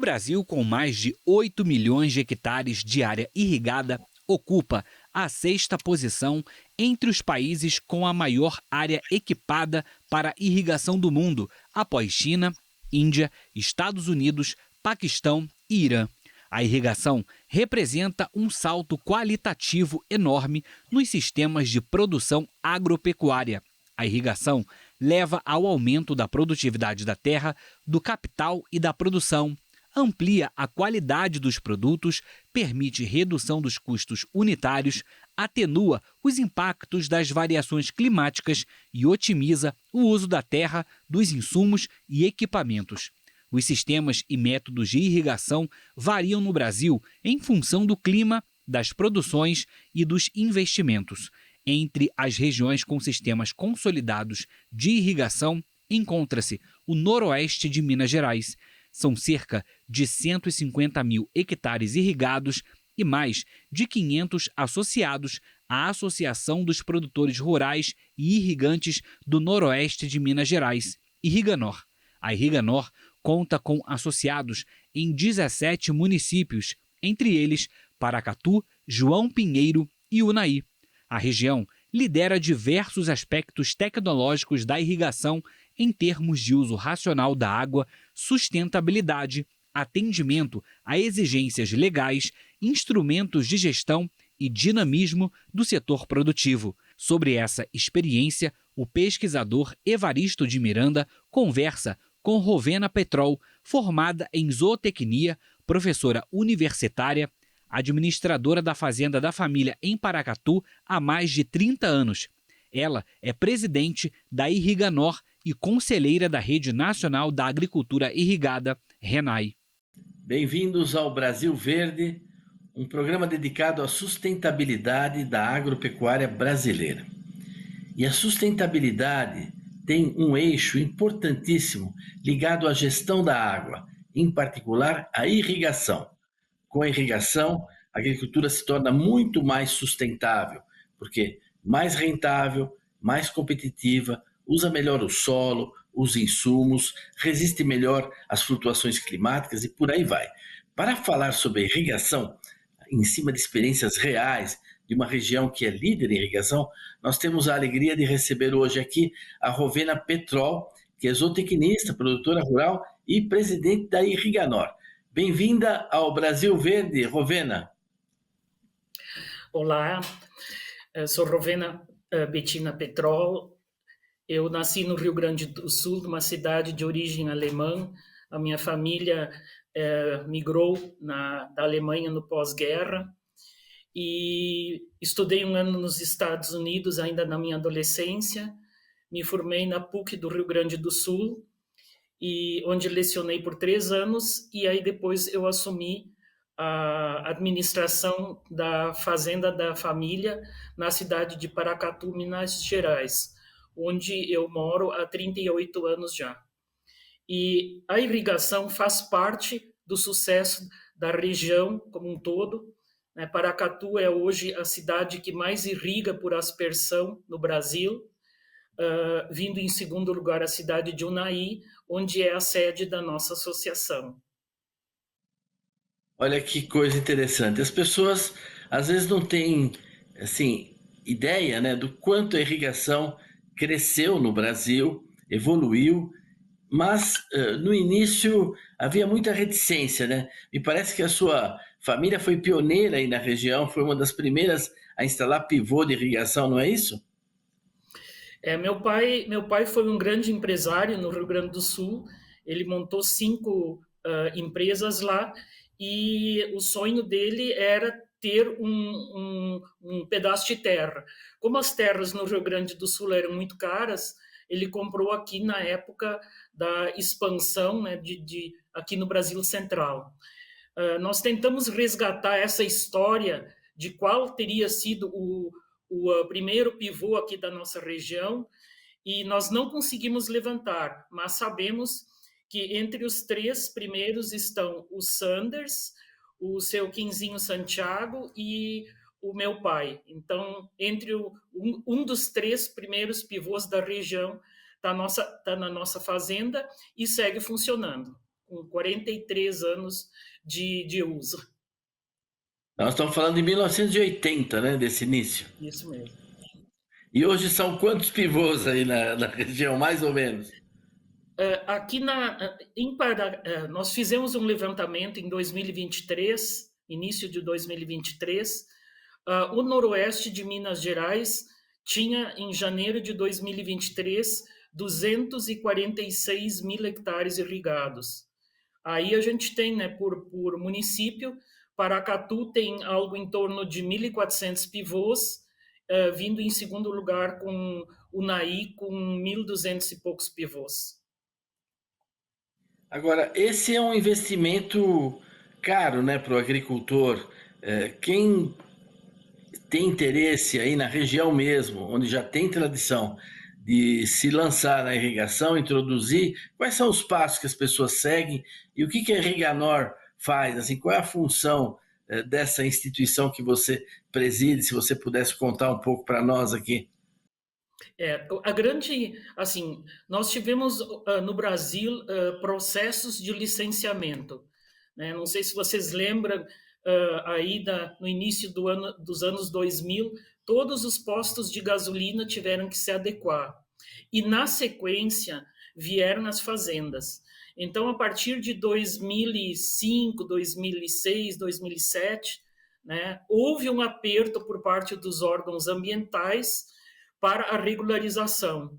Brasil, com mais de 8 milhões de hectares de área irrigada, ocupa a sexta posição entre os países com a maior área equipada para irrigação do mundo, após China, Índia, Estados Unidos, Paquistão e Irã. A irrigação representa um salto qualitativo enorme nos sistemas de produção agropecuária. A irrigação leva ao aumento da produtividade da terra, do capital e da produção, amplia a qualidade dos produtos, permite redução dos custos unitários, atenua os impactos das variações climáticas e otimiza o uso da terra, dos insumos e equipamentos. Os sistemas e métodos de irrigação variam no Brasil em função do clima, das produções e dos investimentos. Entre as regiões com sistemas consolidados de irrigação, encontra-se o noroeste de Minas Gerais. São cerca de 150 mil hectares irrigados e mais de 500 associados à Associação dos Produtores Rurais e Irrigantes do Noroeste de Minas Gerais, Irriganor. A Irriganor conta com associados em 17 municípios, entre eles Paracatu, João Pinheiro e Unaí. A região lidera diversos aspectos tecnológicos da irrigação em termos de uso racional da água, sustentabilidade, atendimento a exigências legais, instrumentos de gestão e dinamismo do setor produtivo. Sobre essa experiência, o pesquisador Evaristo de Miranda conversa com Rovena Petrol, formada em zootecnia, professora universitária, administradora da Fazenda da Família em Paracatu há mais de 30 anos. Ela é presidente da Irriganor e conselheira da Rede Nacional da Agricultura Irrigada, RENAI. Bem-vindos ao Brasil Verde, um programa dedicado à sustentabilidade da agropecuária brasileira. E a sustentabilidade tem um eixo importantíssimo ligado à gestão da água, em particular a irrigação. Com a irrigação, a agricultura se torna muito mais sustentável, porque mais rentável, mais competitiva, usa melhor o solo, os insumos, resiste melhor às flutuações climáticas e por aí vai. Para falar sobre irrigação, em cima de experiências reais de uma região que é líder em irrigação, nós temos a alegria de receber hoje aqui a Rovena Petrol, que é zootecnista, produtora rural e presidente da Irriganor. Bem-vinda ao Brasil Verde, Rovena. Olá, eu sou Rovena Bettina Petrol. Eu nasci no Rio Grande do Sul, numa cidade de origem alemã. A minha família migrou da Alemanha no pós-guerra e estudei um ano nos Estados Unidos, ainda na minha adolescência. Me formei na PUC do Rio Grande do Sul, onde lecionei por 3 anos, e aí depois eu assumi a administração da Fazenda da Família na cidade de Paracatu, Minas Gerais, onde eu moro há 38 anos já. E a irrigação faz parte do sucesso da região como um todo. Paracatu é hoje a cidade que mais irriga por aspersão no Brasil, vindo em segundo lugar a cidade de Unaí, onde é a sede da nossa associação. Olha que coisa interessante. As pessoas às vezes não têm ideia, né, do quanto a irrigação cresceu no Brasil, evoluiu, mas no início havia muita reticência, né? Me parece que a sua família foi pioneira aí na região, foi uma das primeiras a instalar pivô de irrigação, não é isso? Meu pai foi um grande empresário no Rio Grande do Sul. Ele montou 5 empresas lá, e o sonho dele era ter um pedaço de terra. Como as terras no Rio Grande do Sul eram muito caras, ele comprou aqui na época da expansão, né, aqui no Brasil Central. Nós tentamos resgatar essa história de qual teria sido o primeiro pivô aqui da nossa região, e nós não conseguimos levantar, mas sabemos que entre os 3 primeiros estão o Sanders, o seu Quinzinho Santiago e o meu pai. Então, entre um dos 3 primeiros pivôs da região está na nossa fazenda e segue funcionando, com 43 anos de uso. Nós estamos falando de 1980, né, desse início. Isso mesmo. E hoje são quantos pivôs aí na região, mais ou menos? Aqui nós fizemos um levantamento em 2023, início de 2023. O noroeste de Minas Gerais tinha, em janeiro de 2023, 246 mil hectares irrigados. Aí a gente tem, né, por município, Paracatu tem algo em torno de 1.400 pivôs, vindo em segundo lugar com Unai, com 1.200 e poucos pivôs. Agora, esse é um investimento caro, né, para o agricultor. Quem tem interesse aí na região mesmo, onde já tem tradição de se lançar na irrigação, introduzir, quais são os passos que as pessoas seguem e o que a Irriganor faz? Assim, qual é a função dessa instituição que você preside? Se você pudesse contar um pouco para nós aqui. Assim, nós tivemos no Brasil processos de licenciamento, né? Não sei se vocês lembram, aí no início dos anos 2000, todos os postos de gasolina tiveram que se adequar. E, na sequência, vieram as fazendas. Então, a partir de 2005, 2006, 2007, né, houve um aperto por parte dos órgãos ambientais para a regularização.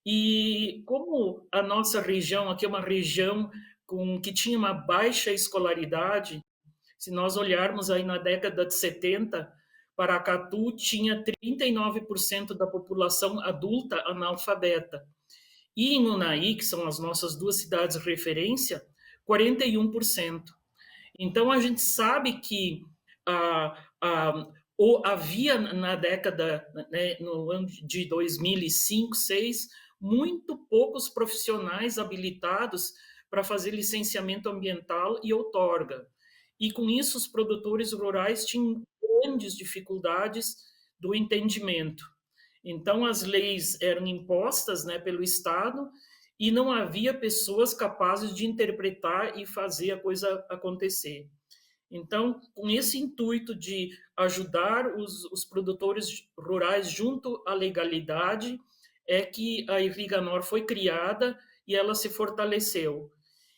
E como a nossa região aqui é uma região que tinha uma baixa escolaridade, se nós olharmos aí na década de 70, Paracatu tinha 39% da população adulta analfabeta. E em Unai, que são as nossas duas cidades de referência, 41%. Então, a gente sabe que havia na década, né, no ano de 2005, 2006, muito poucos profissionais habilitados para fazer licenciamento ambiental e outorga. E com isso os produtores rurais tinham grandes dificuldades do entendimento. Então as leis eram impostas, né, pelo Estado e não havia pessoas capazes de interpretar e fazer a coisa acontecer. Então, com esse intuito de ajudar os produtores rurais junto à legalidade, é que a Irriganor foi criada e ela se fortaleceu.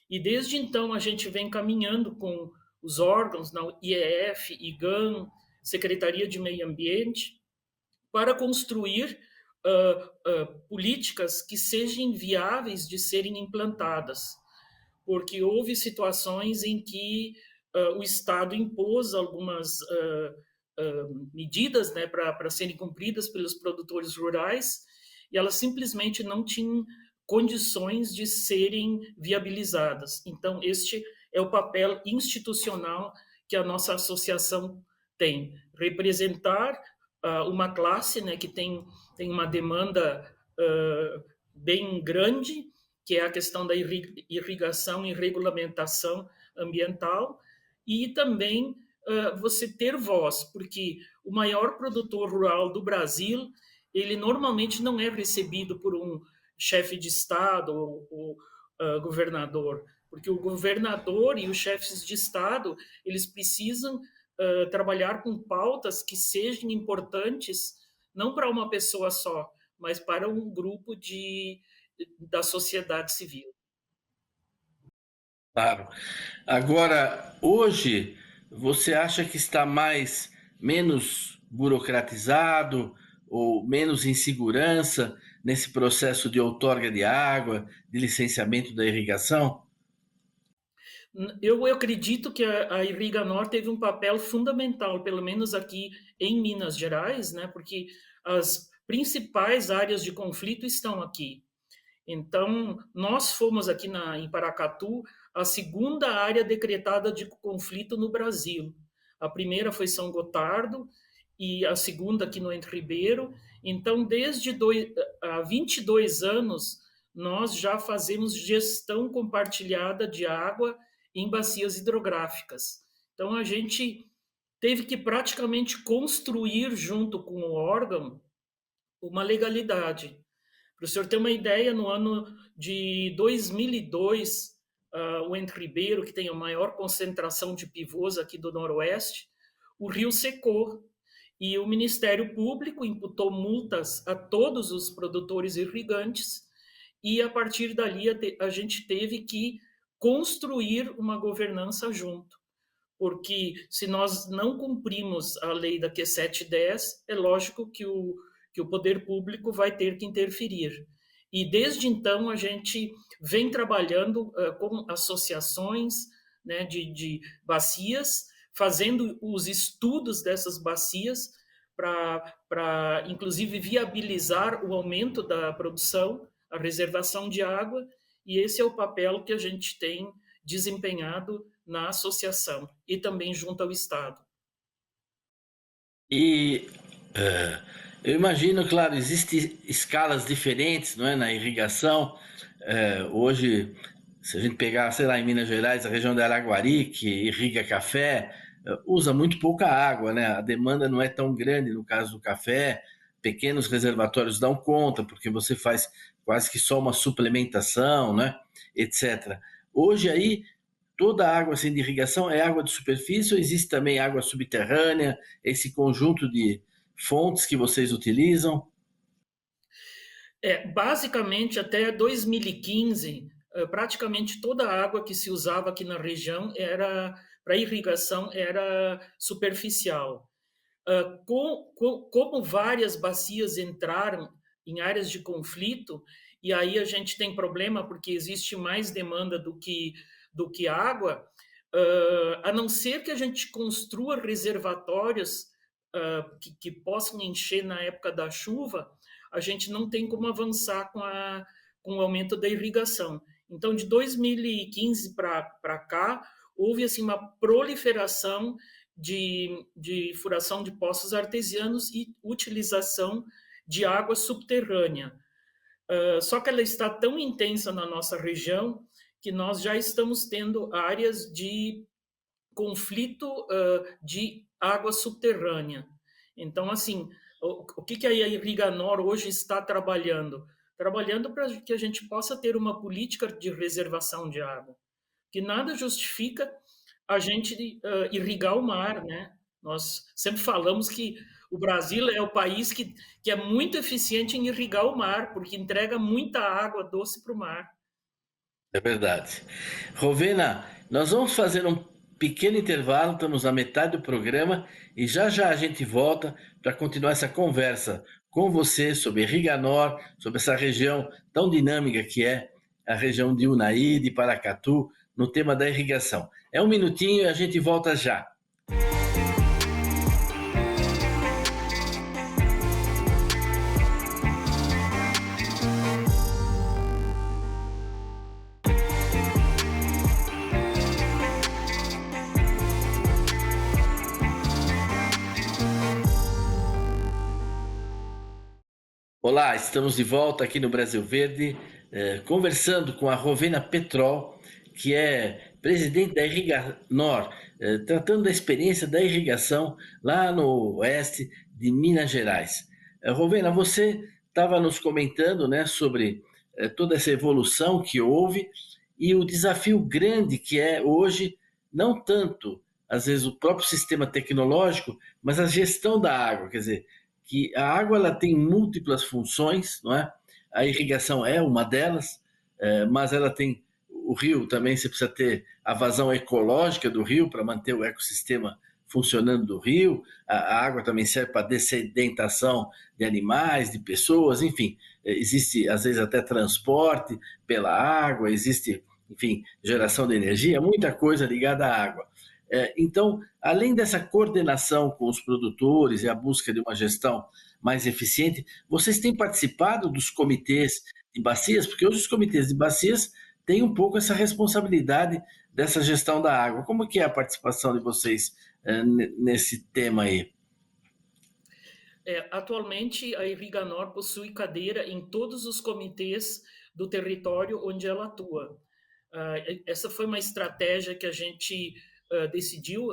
E desde então a gente vem caminhando com os órgãos, na IEF, IGAM, Secretaria de Meio Ambiente, para construir políticas que sejam viáveis de serem implantadas. Porque houve situações em que o Estado impôs algumas medidas, né, para serem cumpridas pelos produtores rurais, e elas simplesmente não tinham condições de serem viabilizadas. Então, este é o papel institucional que a nossa associação tem: representar uma classe, né, que tem uma demanda bem grande, que é a questão da irrigação e regulamentação ambiental, e também você ter voz, porque o maior produtor rural do Brasil, ele normalmente não é recebido por um chefe de Estado ou governador, porque o governador e os chefes de Estado, eles precisam trabalhar com pautas que sejam importantes, não para uma pessoa só, mas para um grupo da sociedade civil. Claro. Agora, hoje, você acha que está menos burocratizado ou menos insegurança nesse processo de outorga de água, de licenciamento da irrigação? Eu acredito que a Irriganor teve um papel fundamental, pelo menos aqui em Minas Gerais, né? Porque as principais áreas de conflito estão aqui. Então, nós fomos aqui em Paracatu a segunda área decretada de conflito no Brasil. A primeira foi São Gotardo e a segunda aqui no Entre Ribeiro. Então, desde há 22 anos, nós já fazemos gestão compartilhada de água em bacias hidrográficas. Então, a gente teve que praticamente construir, junto com o órgão, uma legalidade. Para o senhor ter uma ideia, no ano de 2002, o Entre Ribeiro, que tem a maior concentração de pivôs aqui do Noroeste, o rio secou e o Ministério Público imputou multas a todos os produtores irrigantes e, a partir dali, a gente teve que construir uma governança junto. Porque se nós não cumprimos a lei da Q 710, é lógico que o poder público vai ter que interferir. E desde então a gente vem trabalhando com associações, né, de bacias, fazendo os estudos dessas bacias para, inclusive, viabilizar o aumento da produção, a reservação de água, e esse é o papel que a gente tem desempenhado na associação e também junto ao Estado. E eu imagino, claro, existem escalas diferentes, não é, na irrigação. Hoje, se a gente pegar, sei lá, em Minas Gerais, a região de Araguari, que irriga café, usa muito pouca água, né? A demanda não é tão grande no caso do café. Pequenos reservatórios dão conta, porque você faz quase que só uma suplementação, né? Etc. Hoje aí, toda a água assim, de irrigação é água de superfície ou existe também água subterrânea, esse conjunto de fontes que vocês utilizam? Basicamente, até 2015, praticamente toda a água que se usava aqui na região era para irrigação era superficial. Como várias bacias entraram em áreas de conflito, e aí a gente tem problema porque existe mais demanda do que água, a não ser que a gente construa reservatórios que possam encher na época da chuva, a gente não tem como avançar com o aumento da irrigação. Então, de 2015 para cá, houve assim, uma proliferação de furação de poços artesianos e utilização de água subterrânea. Só que ela está tão intensa na nossa região que nós já estamos tendo áreas de conflito de água subterrânea. Então, assim, o que a Irriganor hoje está trabalhando? Trabalhando para que a gente possa ter uma política de reservação de água, que nada justifica a gente irrigar o mar, né? Nós sempre falamos que o Brasil é o país que é muito eficiente em irrigar o mar, porque entrega muita água doce para o mar. É verdade. Rovena, nós vamos fazer um pequeno intervalo, estamos na metade do programa e já já a gente volta para continuar essa conversa com você sobre Riganor, sobre essa região tão dinâmica que é a região de Unai, de Paracatu, no tema da irrigação. É um minutinho e a gente volta já. Olá, estamos de volta aqui no Brasil Verde, conversando com a Rovena Petrol, que é presidente da Irriganor, tratando da experiência da irrigação lá no oeste de Minas Gerais. Rovena, você estava nos comentando, né, sobre toda essa evolução que houve e o desafio grande que é hoje, não tanto, às vezes, o próprio sistema tecnológico, mas a gestão da água, quer dizer, que a água ela tem múltiplas funções, não é? A irrigação é uma delas, mas ela tem o rio também, você precisa ter a vazão ecológica do rio para manter o ecossistema funcionando do rio, a água também serve para dessedentação de animais, de pessoas, enfim, existe às vezes até transporte pela água, existe, enfim, geração de energia, muita coisa ligada à água. Então, além dessa coordenação com os produtores e a busca de uma gestão mais eficiente, vocês têm participado dos comitês de bacias? Porque hoje os comitês de bacias têm um pouco essa responsabilidade dessa gestão da água. Como que é a participação de vocês nesse tema aí? Atualmente, a Irriganor possui cadeira em todos os comitês do território onde ela atua. Essa foi uma estratégia que a gente decidiu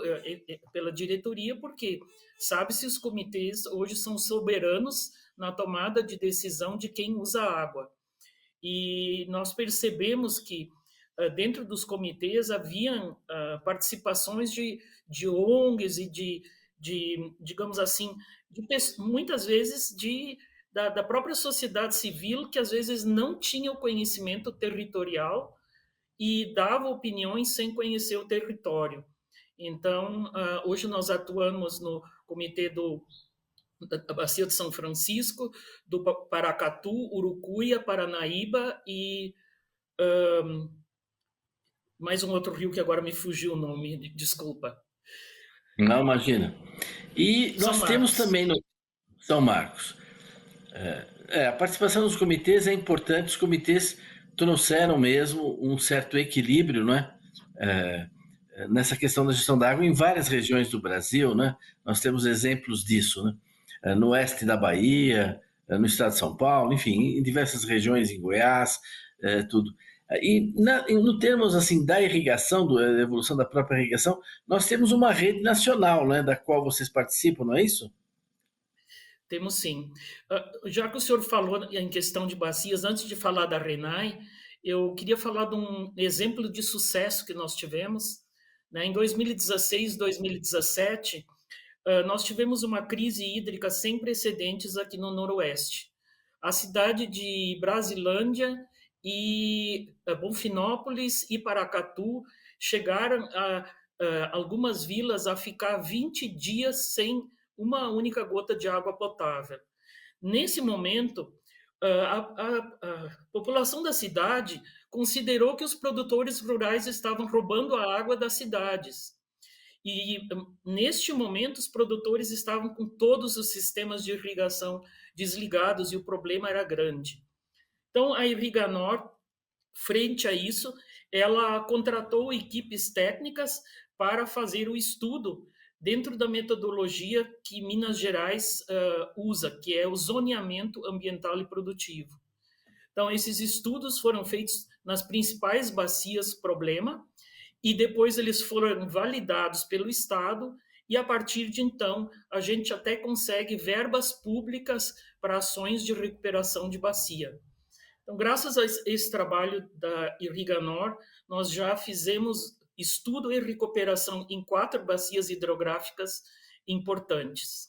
pela diretoria, porque sabe-se os comitês hoje são soberanos na tomada de decisão de quem usa a água. E nós percebemos que dentro dos comitês haviam participações de ONGs e digamos assim, muitas vezes da própria sociedade civil, que às vezes não tinha o conhecimento territorial e dava opiniões sem conhecer o território. Então, hoje nós atuamos no comitê da Bacia de São Francisco, do Paracatu, Urucuia, Paranaíba e mais um outro rio que agora me fugiu o nome, desculpa. Não, imagina. E São nós temos Marcos. também no São Marcos. A participação dos comitês é importante, os comitês trouxeram mesmo um certo equilíbrio, não é? Nessa questão da gestão da água em várias regiões do Brasil, né? Nós temos exemplos disso, né? No oeste da Bahia, no estado de São Paulo, enfim, em diversas regiões, em Goiás, tudo. E no termos assim da irrigação, da evolução da própria irrigação, nós temos uma rede nacional, né, da qual vocês participam, não é isso? Temos sim. Já que o senhor falou em questão de bacias, antes de falar da RENAI, eu queria falar de um exemplo de sucesso que nós tivemos. Né? Em 2016, 2017, nós tivemos uma crise hídrica sem precedentes aqui no Noroeste. A cidade de Brasilândia e Bonfinópolis e Paracatu chegaram algumas vilas a ficar 20 dias sem uma única gota de água potável. Nesse momento, a população da cidade considerou que os produtores rurais estavam roubando a água das cidades. E, neste momento, os produtores estavam com todos os sistemas de irrigação desligados e o problema era grande. Então, a Irriganor, frente a isso, ela contratou equipes técnicas para fazer o estudo dentro da metodologia que Minas Gerais usa, que é o zoneamento ambiental e produtivo. Então, esses estudos foram feitos nas principais bacias problema e depois eles foram validados pelo Estado e, a partir de então, a gente até consegue verbas públicas para ações de recuperação de bacia. Então, graças a esse trabalho da Irriganor, nós já fizemos estudo e recuperação em 4 bacias hidrográficas importantes.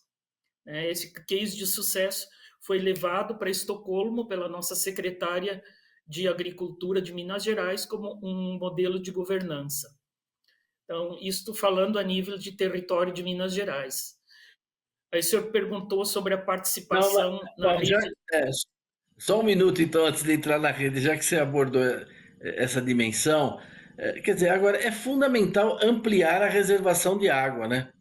Esse case de sucesso foi levado para Estocolmo pela nossa secretária de Agricultura de Minas Gerais como um modelo de governança. Então, isto falando a nível de território de Minas Gerais. Aí o senhor perguntou sobre a participação na rede... Só um minuto, então, antes de entrar na rede, já que você abordou essa dimensão, quer dizer, agora é fundamental ampliar a reservação de água, né?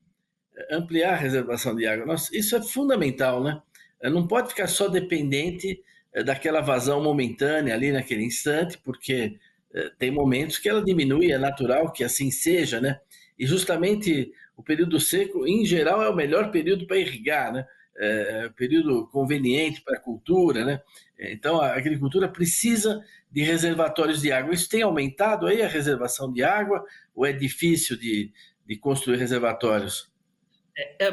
Ampliar a reservação de água. Nossa, isso é fundamental, né? Não pode ficar só dependente daquela vazão momentânea ali naquele instante, porque tem momentos que ela diminui, é natural que assim seja, né? E justamente o período seco, em geral, é o melhor período para irrigar, né? Período conveniente para a cultura, né? Então a agricultura precisa de reservatórios de água. Isso tem aumentado aí a reservação de água ou é difícil de construir reservatórios?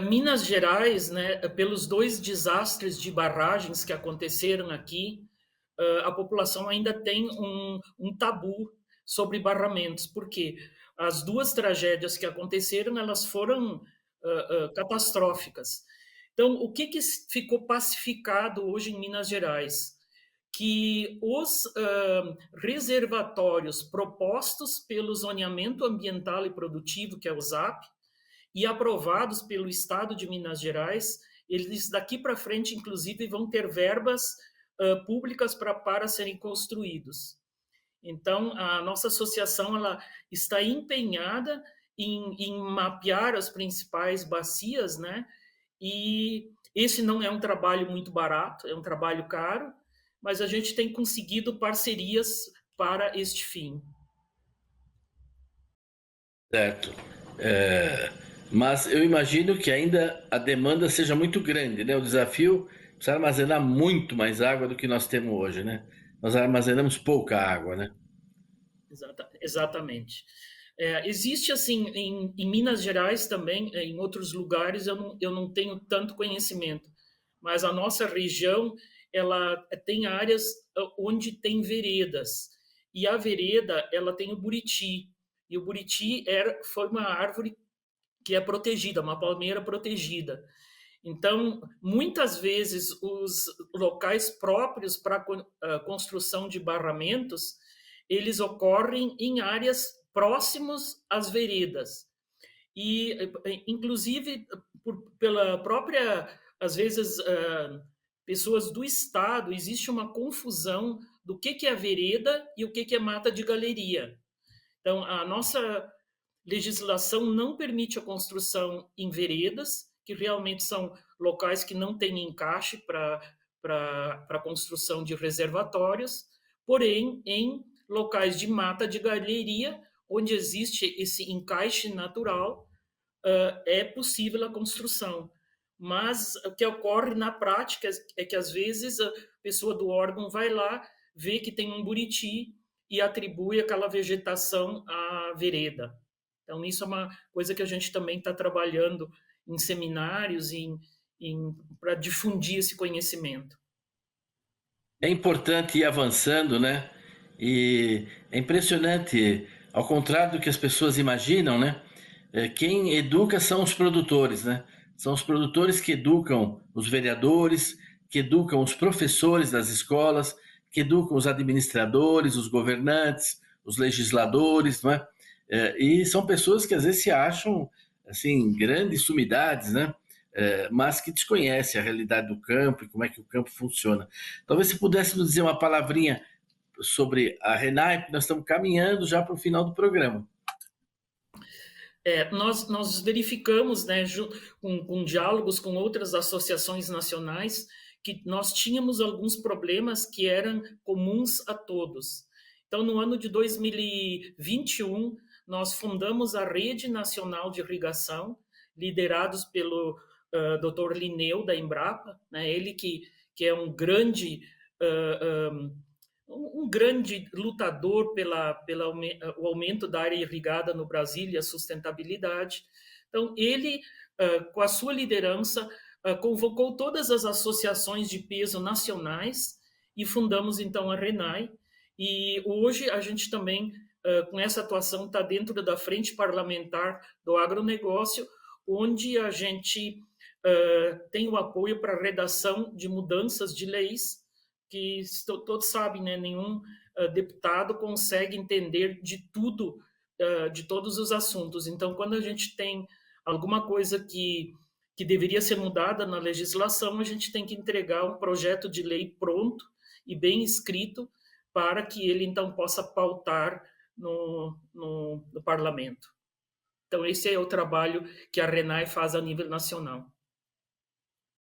Minas Gerais, né, pelos 2 desastres de barragens que aconteceram aqui, a população ainda tem um tabu sobre barramentos, porque as 2 tragédias que aconteceram, elas foram catastróficas. Então, o que ficou pacificado hoje em Minas Gerais? Que os reservatórios propostos pelo zoneamento ambiental e produtivo, que é o ZAP, e aprovados pelo Estado de Minas Gerais, eles daqui para frente, inclusive, vão ter verbas públicas para serem construídos. Então, a nossa associação ela está empenhada em mapear as principais bacias, né? E esse não é um trabalho muito barato, é um trabalho caro, mas a gente tem conseguido parcerias para este fim. Certo. Mas eu imagino que ainda a demanda seja muito grande, né? O desafio é precisar armazenar muito mais água do que nós temos hoje, né? Nós armazenamos pouca água, né? Exatamente. Existe, assim, em Minas Gerais também, em outros lugares eu não tenho tanto conhecimento, mas a nossa região, ela tem áreas onde tem veredas, e a vereda ela tem o buriti, e o buriti foi uma árvore que é protegida, uma palmeira protegida. Então, muitas vezes, os locais próprios para a construção de barramentos, eles ocorrem em áreas próximas às veredas. E, inclusive, pela própria, às vezes, pessoas do Estado, existe uma confusão do que é vereda e o que é mata de galeria. Então, a nossa legislação não permite a construção em veredas, que realmente são locais que não têm encaixe para a construção de reservatórios, porém, em locais de mata de galeria, onde existe esse encaixe natural, é possível a construção. Mas o que ocorre na prática é que, às vezes, a pessoa do órgão vai lá, vê que tem um buriti e atribui aquela vegetação à vereda. Então, isso é uma coisa que a gente também está trabalhando em seminários, para difundir esse conhecimento. É importante ir avançando, né? E é impressionante, ao contrário do que as pessoas imaginam, né? Quem educa são os produtores, né? São os produtores que educam os vereadores, que educam os professores das escolas, que educam os administradores, os governantes, os legisladores, não é? E são pessoas que às vezes se acham assim grandes sumidades, né? Mas que desconhecem a realidade do campo e como é que o campo funciona. Talvez você pudesse nos dizer uma palavrinha sobre a RENAI, nós estamos caminhando já para o final do programa. Nós verificamos, né, com diálogos com outras associações nacionais, que nós tínhamos alguns problemas que eram comuns a todos. Então, no ano de 2021, nós fundamos a Rede Nacional de Irrigação, liderados pelo Dr. Linneu, da Embrapa, né, ele que é um grande lutador pelo o aumento da área irrigada no Brasil e a sustentabilidade. Então, ele, com a sua liderança, convocou todas as associações de peso nacionais e fundamos, então, a RENAI. E hoje a gente também, com essa atuação, está dentro da frente parlamentar do agronegócio, onde a gente tem o apoio para a redação de mudanças de leis, que todos sabem, né? Nenhum deputado consegue entender de tudo, de todos os assuntos. Então, quando a gente tem alguma coisa que deveria ser mudada na legislação, a gente tem que entregar um projeto de lei pronto e bem escrito para que ele, então, possa pautar no parlamento. Então, esse é o trabalho que a RENAI faz a nível nacional.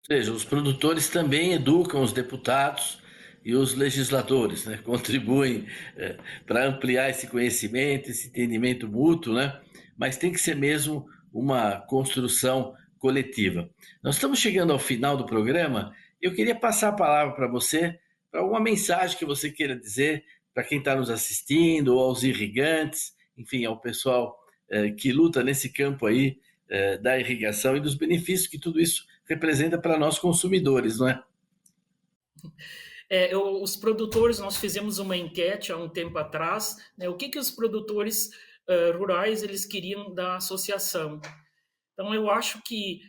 Ou seja, os produtores também educam os deputados e os legisladores, né? Contribuem para ampliar esse conhecimento, esse entendimento mútuo, né? Mas tem que ser mesmo uma construção coletiva. Nós estamos chegando ao final do programa. Eu queria passar a palavra para você, para alguma mensagem que você queira dizer para quem está nos assistindo, ou aos irrigantes, enfim, ao pessoal que luta nesse campo aí da irrigação e dos benefícios que tudo isso representa para nós consumidores, não é? Os produtores, nós fizemos uma enquete há um tempo atrás, né, o que os produtores rurais eles queriam da associação. Então, eu acho que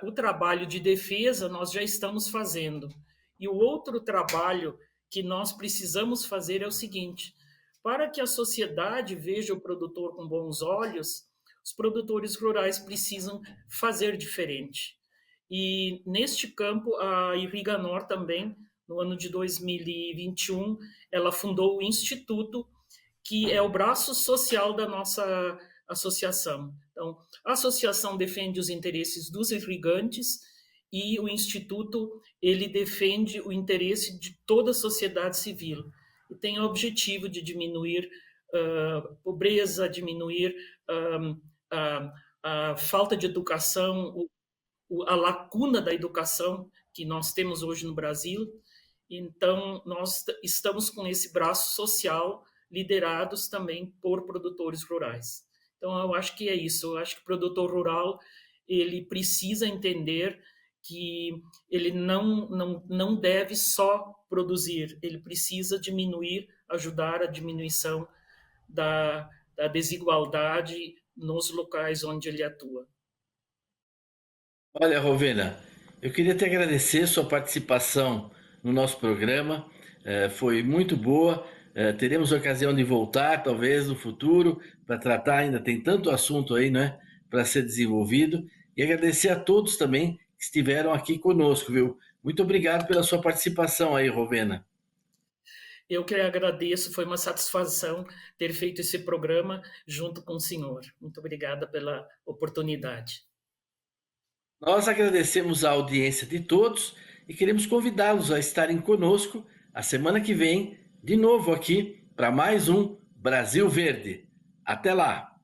o trabalho de defesa nós já estamos fazendo. E o outro trabalho que nós precisamos fazer é o seguinte: para que a sociedade veja o produtor com bons olhos, os produtores rurais precisam fazer diferente. E neste campo, a Irriganor também, no ano de 2021, ela fundou o Instituto, que é o braço social da nossa associação. Então, a associação defende os interesses dos irrigantes e o Instituto ele defende o interesse de toda a sociedade civil e tem o objetivo de diminuir pobreza, diminuir a falta de educação, a lacuna da educação que nós temos hoje no Brasil. Então, nós estamos com esse braço social liderados também por produtores rurais. Então, eu acho que é isso. Eu acho que o produtor rural ele precisa entender que ele não deve só produzir, ele precisa diminuir, ajudar a diminuição da desigualdade nos locais onde ele atua. Olha, Rovena, eu queria te agradecer sua participação no nosso programa, foi muito boa. Teremos ocasião de voltar, talvez no futuro, para tratar. Ainda tem tanto assunto aí, né, para ser desenvolvido. E agradecer a todos também que estiveram aqui conosco, viu? Muito obrigado pela sua participação aí, Rovena. Eu que agradeço, foi uma satisfação ter feito esse programa junto com o senhor. Muito obrigada pela oportunidade. Nós agradecemos a audiência de todos e queremos convidá-los a estarem conosco a semana que vem, de novo aqui, para mais um Brasil Verde. Até lá!